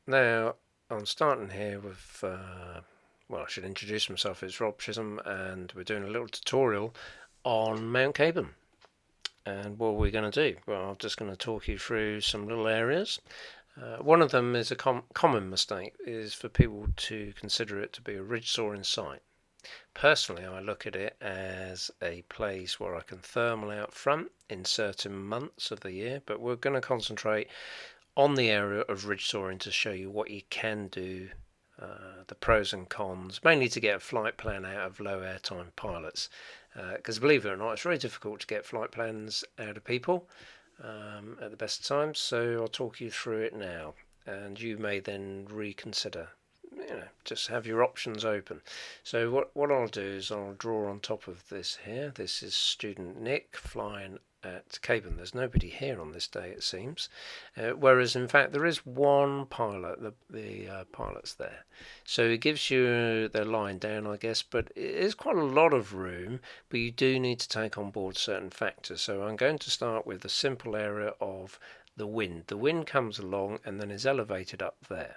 Now, I'm starting here with, well, I should introduce myself. It's Rob Chisholm, and we're doing a little tutorial on Mount Caburn. And what we're going to do? Well, I'm just going to talk you through some little areas. One of them is a common mistake, is for people to consider it to be a ridge soaring site. Personally, I look at it as a place where I can thermal out front in certain months of the year, but we're going to concentrate on the area of ridge soaring to show you what you can do, the pros and cons, mainly to get a flight plan out of low airtime pilots. Because believe it or not, it's very difficult to get flight plans out of people at the best of times. So I'll talk you through it now, and you may then reconsider. Just have your options open. So what I'll do is I'll draw on top of this here. This is student Nick flying at Caburn. There's nobody here on this day, it seems. Whereas in fact there is one pilot. The pilot's there, so it gives you their line down, I guess. But it is quite a lot of room. But you do need to take on board certain factors. So I'm going to start with the simple area of the wind. The wind comes along and then is elevated up there.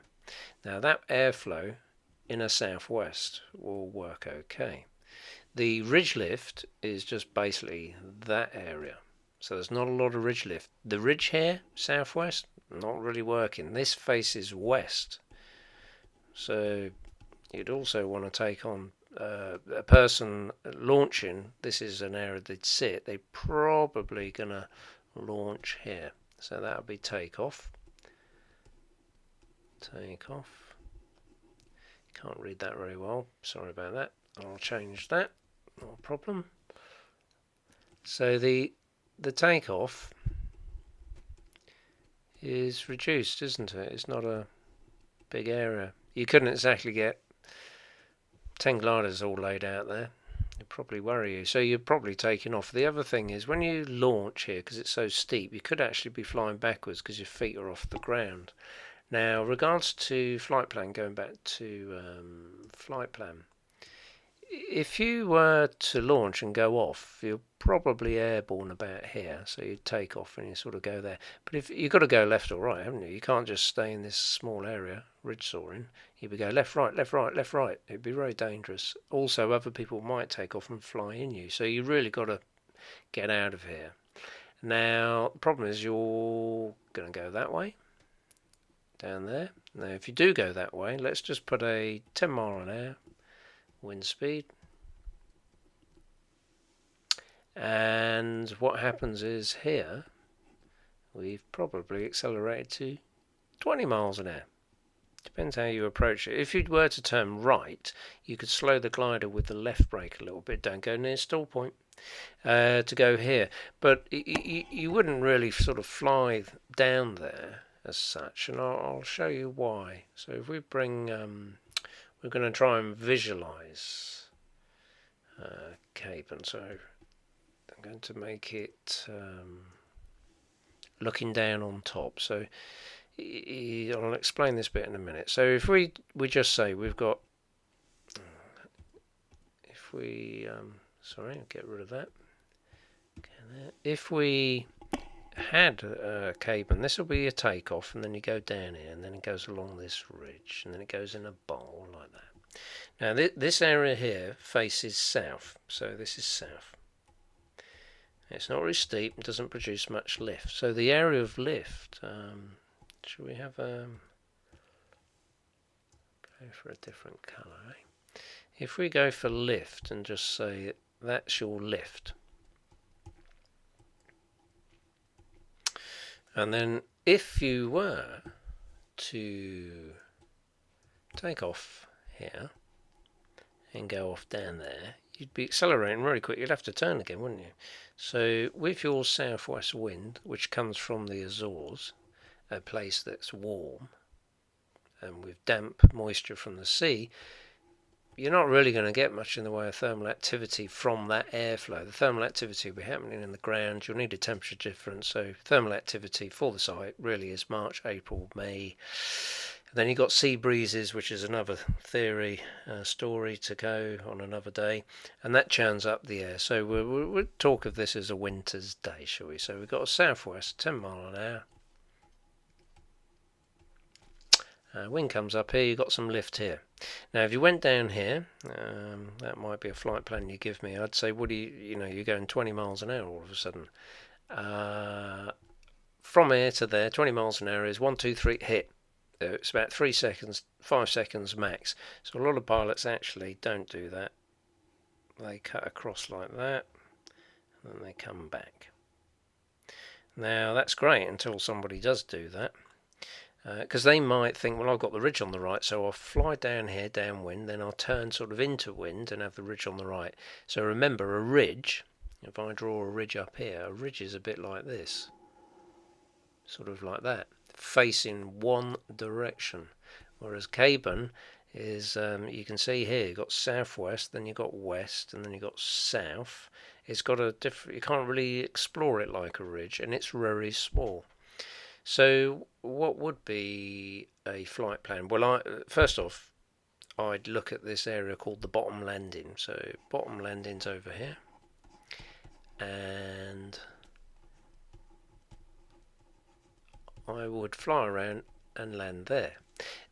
Now that airflow in a southwest will work okay. The ridge lift is just basically that area. So there's not a lot of ridge lift. The ridge here, southwest, not really working. This faces west. So you'd also want to take on a person launching. This is an area they'd sit. They're probably going to launch here. So that would be takeoff. Takeoff. Can't read that very well. Sorry about that. I'll change that. No problem. So the takeoff is reduced, isn't it? It's not a big area. You couldn't exactly get 10 gliders all laid out there. It'd probably worry you. So you're probably taking off. The other thing is when you launch here, because it's so steep, you could actually be flying backwards because your feet are off the ground. Now, regards to flight plan, going back to flight plan, if you were to launch and go off, you're probably airborne about here, so you take off and you sort of go there. But if you've got to go left or right, haven't you? You can't just stay in this small area, ridge soaring. You would go left, right, left, right, left, right. It'd be very dangerous. Also, other people might take off and fly in you, so you really got to get out of here. Now, the problem is you're going to go that way. Down there. Now if you do go that way, let's just put a 10 mile an hour wind speed, and what happens is here we've probably accelerated to 20 miles an hour. Depends how you approach it. If you were to turn right, you could slow the glider with the left brake a little bit. Don't go near stall point to go here, but you wouldn't really sort of fly down there as such, and I'll show you why. So if we bring, we're going to try and visualize Caburn. So I'm going to make it looking down on top. So I'll explain this bit in a minute. So if we just say we've got, if we, sorry, I'll get rid of that. If we had Caburn, this will be a takeoff, and then you go down here, and then it goes along this ridge, and then it goes in a bowl like that. Now this area here faces south, so this is south. It's not very steep, it doesn't produce much lift. So the area of lift, should we have go for a different colour, eh? If we go for lift and just say that's your lift, and then if you were to take off here and go off down there, you'd be accelerating really quick. You'd have to turn again, wouldn't you? So with your southwest wind, which comes from the Azores, a place that's warm and with damp moisture from the sea, you're not really going to get much in the way of thermal activity from that airflow. The thermal activity will be happening in the ground. You'll need a temperature difference. So thermal activity for the site really is March, April, May. And then you've got sea breezes, which is another theory story to go on another day. And that churns up the air. So we'll talk of this as a winter's day, shall we? So we've got a southwest, 10 mile an hour. Wind comes up here, you've got some lift here. Now if you went down here, that might be a flight plan you give me, I'd say, what do you know, you're going 20 miles an hour all of a sudden. From here to there, 20 miles an hour is 1, 2, 3, hit. It's about 3 seconds, 5 seconds max. So a lot of pilots actually don't do that. They cut across like that, and then they come back. Now that's great until somebody does do that. Because they might think, well, I've got the ridge on the right, so I'll fly down here, downwind, then I'll turn sort of into wind and have the ridge on the right. So remember, a ridge, if I draw a ridge up here, a ridge is a bit like this. Sort of like that, facing one direction. Whereas Caban is, you can see here, you've got southwest, then you've got west, and then you've got south. It's got a different, you can't really explore it like a ridge, and it's very small. So what would be a flight plan? Well, first off, I'd look at this area called the bottom landing. So bottom landing's over here, and I would fly around and land there.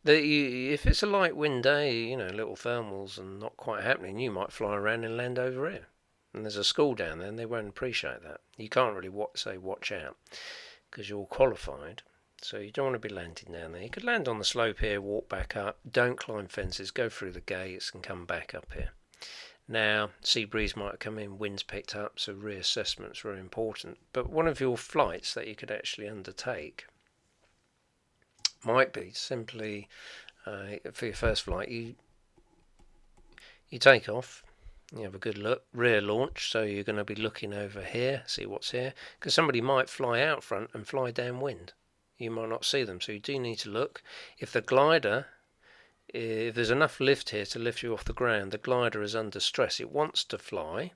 If it's a light wind day, you know, little thermals and not quite happening, you might fly around and land over here. And there's a school down there and they won't appreciate that. You can't really say watch out because you're qualified. So you don't want to be landing down there. You could land on the slope here, walk back up, don't climb fences, go through the gates and come back up here. Now, sea breeze might come in, wind's picked up, so reassessment's very important. But one of your flights that you could actually undertake might be simply for your first flight, you take off, you have a good look, rear launch, so you're going to be looking over here, see what's here, because somebody might fly out front and fly downwind. You might not see them, so you do need to look. If the glider, if there's enough lift here to lift you off the ground, the glider is under stress. It wants to fly,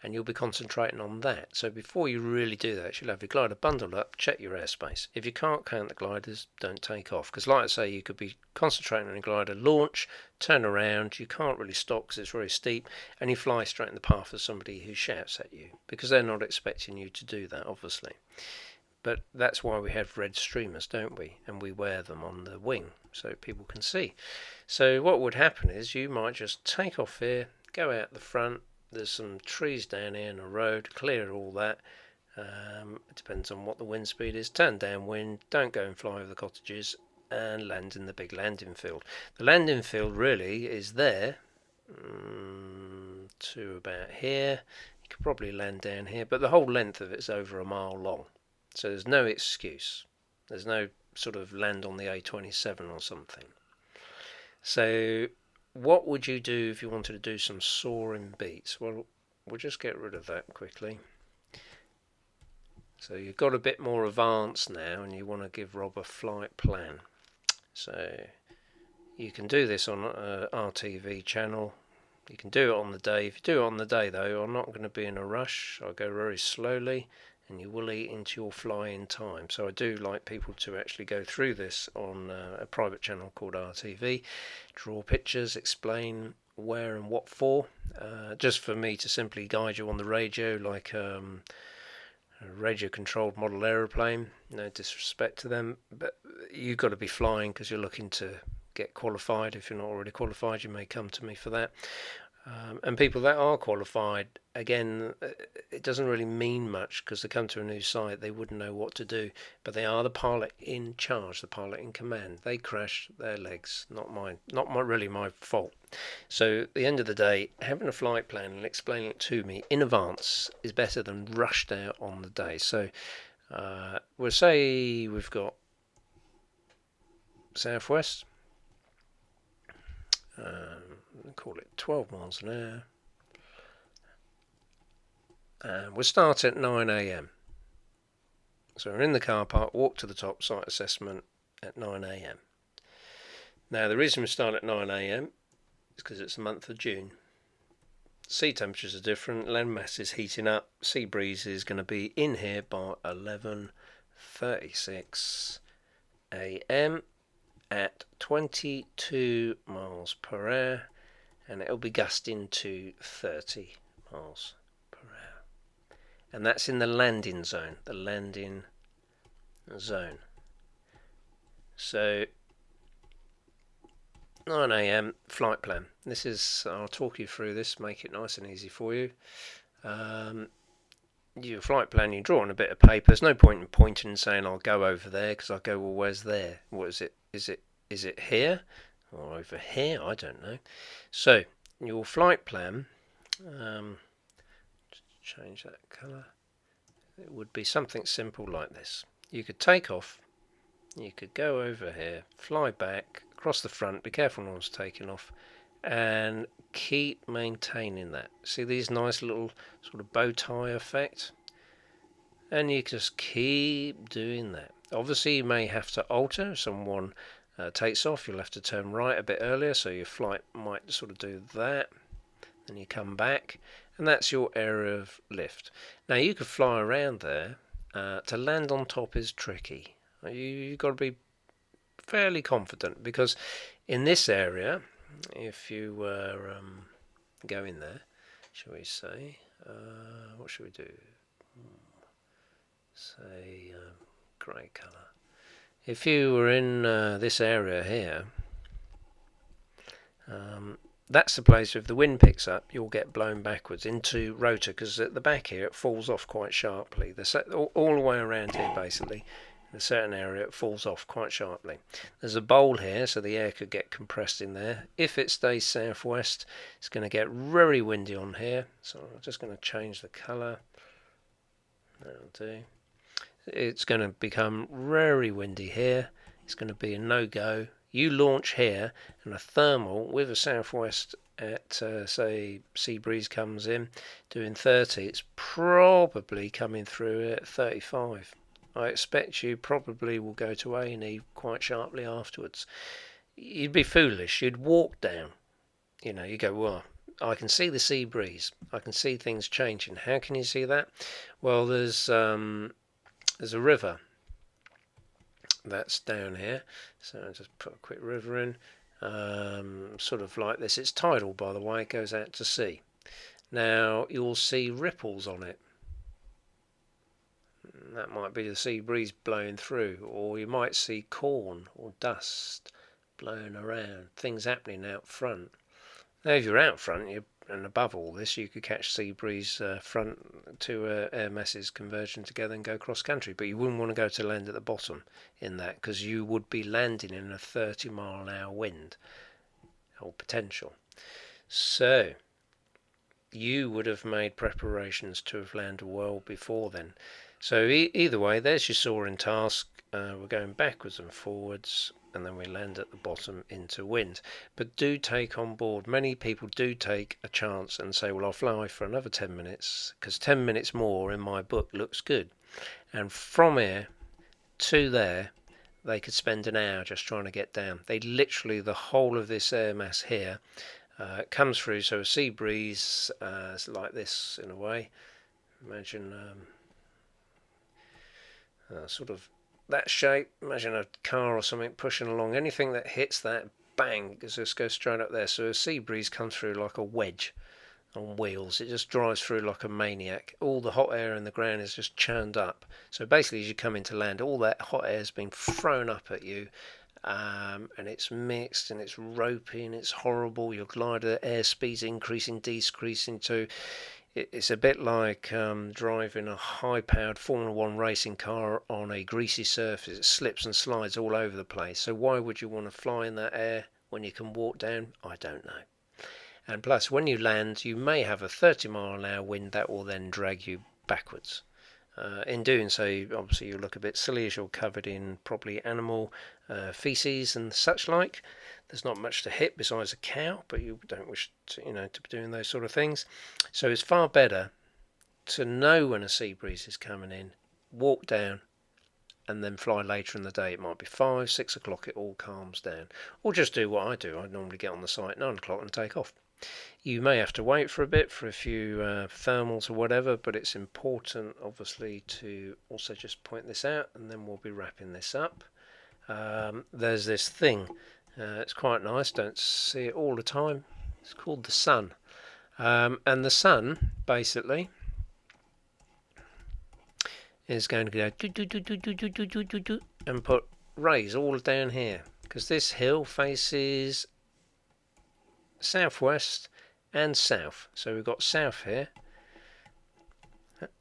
and you'll be concentrating on that. So before you really do that, you'll have your glider bundled up, check your airspace. If you can't count the gliders, don't take off. Because like I say, you could be concentrating on your glider, launch, turn around, you can't really stop because it's very steep, and you fly straight in the path of somebody who shouts at you, because they're not expecting you to do that, obviously. But that's why we have red streamers, don't we? And we wear them on the wing so people can see. So what would happen is you might just take off here, go out the front. There's some trees down here and a road, clear all that. It depends on what the wind speed is. Turn downwind, don't go and fly over the cottages, and land in the big landing field. The landing field really is there to about here. You could probably land down here, but the whole length of it's over a mile long. So there's no excuse. There's no sort of land on the A27 or something. So what would you do if you wanted to do some soaring beats? Well, we'll just get rid of that quickly. So you've got a bit more advanced now and you want to give Rob a flight plan. So you can do this on an RTV channel. You can do it on the day. If you do it on the day though, I'm not going to be in a rush. I'll go very slowly and you will eat into your flying time. So I do like people to actually go through this on a private channel called RTV, draw pictures, explain where and what for, just for me to simply guide you on the radio like a radio controlled model aeroplane. No disrespect to them, but you've got to be flying because you're looking to get qualified. If you're not already qualified, you may come to me for that. And people that are qualified, again, it doesn't really mean much because they come to a new site, they wouldn't know what to do, but they are the pilot in charge, the pilot in command. They crash their legs, not mine, really my fault. So at the end of the day, having a flight plan and explaining it to me in advance is better than rushed out on the day. So we'll say we've got southwest. Call it 12 miles an hour, and we'll start at 9 a.m. So we're in the car park, walk to the top, site assessment at 9 a.m. Now the reason we start at 9 a.m. is because it's the month of June. Sea temperatures are different, land mass is heating up, sea breeze is going to be in here by 11:36 a.m. at 22 miles per hour, and it'll be gusting to 30 miles per hour. And that's in the landing zone, So 9 a.m. flight plan. This is, I'll talk you through this, make it nice and easy for you. Your flight plan, you draw on a bit of paper. There's no point in pointing and saying I'll go over there, because I'll go, well, where's there? What is it? Is it here or over here? I don't know. So your flight plan, change that colour. It would be something simple like this. You could take off. You could go over here, fly back, across the front, be careful no one's taking off, and keep maintaining that. See these nice little sort of bow tie effect? And you just keep doing that. Obviously you may have to alter. If someone takes off, you'll have to turn right a bit earlier, so your flight might sort of do that. Then you come back, and that's your area of lift. Now you could fly around there. To land on top is tricky. You've got to be fairly confident, because in this area, if you were going there, shall we say, what should we do? Say grey colour. If you were in this area here, that's the place if the wind picks up, you'll get blown backwards into rotor, because at the back here it falls off quite sharply. All the way around here basically, in a certain area it falls off quite sharply. There's a bowl here, so the air could get compressed in there. If it stays southwest, it's going to get very windy on here, so I'm just going to change the colour. That'll do. It's going to become very windy here. It's going to be a no-go. You launch here, and a thermal with a southwest at say sea breeze comes in doing 30, it's probably coming through at 35. I expect you probably will go to A&E quite sharply afterwards. You'd be foolish. You'd walk down. You know, you go, well, I can see the sea breeze. I can see things changing. How can you see that? Well, there's a river that's down here, so I'll just put a quick river in, sort of like this. It's tidal, by the way, it goes out to sea. Now you'll see ripples on it. That might be the sea breeze blowing through, or you might see corn or dust blowing around, things happening out front. Now if you're out front, and above all this, you could catch sea breeze front to air masses converging together and go cross country, but you wouldn't want to go to land at the bottom in that, because you would be landing in a 30-mile-an-hour wind or potential. So you would have made preparations to have landed well before then. So either way, there's your soaring task. We're going backwards and forwards, and then we land at the bottom into wind. But do take on board, many people do take a chance and say, well, I'll fly for another 10 minutes, because 10 minutes more in my book looks good. And from here to there, they could spend an hour just trying to get down. They literally, the whole of this air mass here comes through, so a sea breeze like this in a way. Imagine sort of that shape. Imagine a car or something pushing along. Anything that hits that, bang, it just goes straight up there. So a sea breeze comes through like a wedge on wheels. It just drives through like a maniac. All the hot air in the ground is just churned up. So basically, as you come into land, all that hot air has been thrown up at you, and it's mixed and it's ropey and it's horrible. Your glider airspeed's increasing, decreasing too. It's a bit like driving a high-powered Formula 1 racing car on a greasy surface. It slips and slides all over the place. So why would you want to fly in that air when you can walk down? I don't know. And plus, when you land, you may have a 30-mile-an-hour wind that will then drag you backwards. In doing so, obviously, you look a bit silly as you're covered in probably animal feces and such like. There's not much to hit besides a cow, but you don't wish to, to be doing those sort of things. So it's far better to know when a sea breeze is coming in, walk down, and then fly later in the day. It might be 5, 6 o'clock, it all calms down. Or just do what I do. I normally get on the site at 9 o'clock and take off. You may have to wait for a bit for a few thermals or whatever, but it's important, obviously, to also just point this out, and then we'll be wrapping this up. There's this thing. It's quite nice. Don't see it all the time. It's called the sun. And the sun, basically, is going to go and put rays all down here, because this hill faces southwest and south. So we've got south here,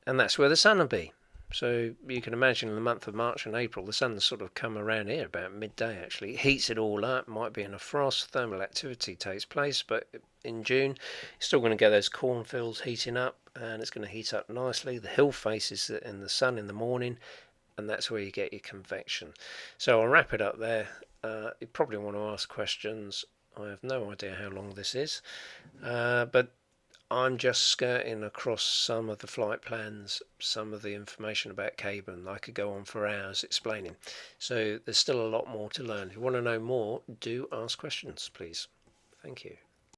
and that's where the sun will be. So you can imagine in the month of March and April, the sun's sort of come around here about midday actually. It heats it all up, might be in a frost, thermal activity takes place, but in June, you're still going to get those cornfields heating up, and it's going to heat up nicely. The hill faces in the sun in the morning, and that's where you get your convection. So I'll wrap it up there. You probably want to ask questions. I have no idea how long this is, but I'm just skirting across some of the flight plans, some of the information about cabin. I could go on for hours explaining. So there's still a lot more to learn. If you want to know more, do ask questions, please. Thank you.